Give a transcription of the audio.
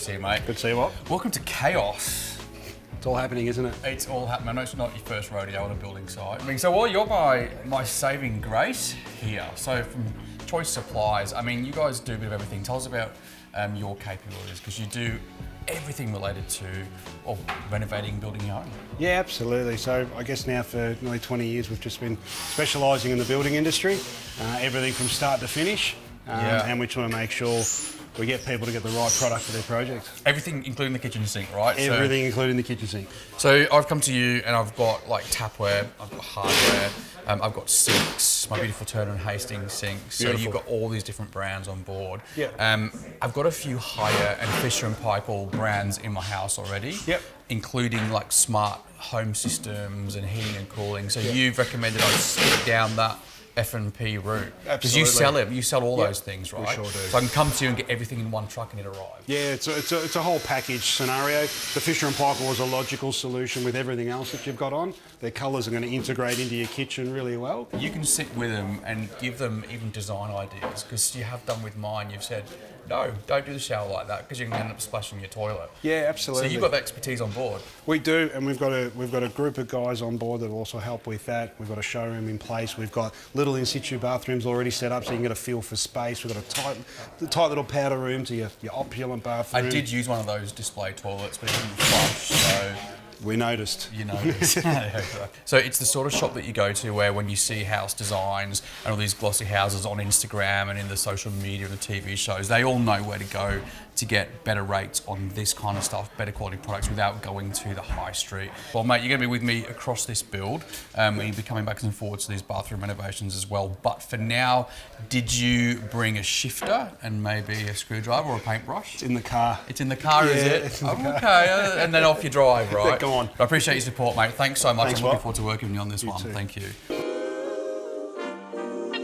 to see you, mate. Good to see you, Walt. Welcome to Chaos. It's all happening, isn't it? It's all happening. I know it's not your first rodeo on a building site. I mean, so while you're my saving grace here, so from Choice Supplies, I mean, you guys do a bit of everything. Tell us about your capabilities, because you do everything related to renovating, building your home. Yeah, absolutely. So I guess now for nearly 20 years we've just been specialising in the building industry, everything from start to finish, and we try to make sure we get people to get the right product for their project. Everything, including the kitchen sink, right? Everything, including the kitchen sink. So I've come to you and I've got like tapware, I've got hardware, I've got sinks, my beautiful Turner and Hastings sinks. So you've got all these different brands on board. Yep. I've got a few Hire and Fisher and Paykel brands in my house already. Yep. Including like smart home systems and heating and cooling. So you've recommended I stick down that F&P route. Because you sell it, you sell all those things, right? We sure do. So I can come to you and get everything in one truck and it arrives. Yeah, it's a whole package scenario. The Fisher and Paykel was a logical solution with everything else that you've got on. Their colours are going to integrate into your kitchen really well. You can sit with them and give them even design ideas, because you have done with mine. You've said, no, don't do the shower like that, because you can end up splashing your toilet. Yeah, absolutely. So you've got the expertise on board. We do, and we've got a group of guys on board that also help with that. We've got a showroom in place. We've got little in situ bathrooms already set up, so you can get a feel for space. We've got a tight little powder room to your opulent bathroom. I did use one of those display toilets, but it didn't flush, so... We noticed. You noticed. So it's the sort of shop that you go to where when you see house designs and all these glossy houses on Instagram and in the social media and the TV shows, they all know where to go to get better rates on this kind of stuff, better quality products without going to the high street. Well, mate, you're going to be with me across this build. And you'll be coming back and forwards to these bathroom renovations as well. But for now, did you bring a shifter and maybe a screwdriver or a paintbrush? It's in the car. It's in the car, is it? It's in the car. Okay, and then off you drive, right? Go on. I appreciate your support, mate. Thanks so much. Thanks, I'm looking Walt. forward to working with you on this one. Too. Thank you.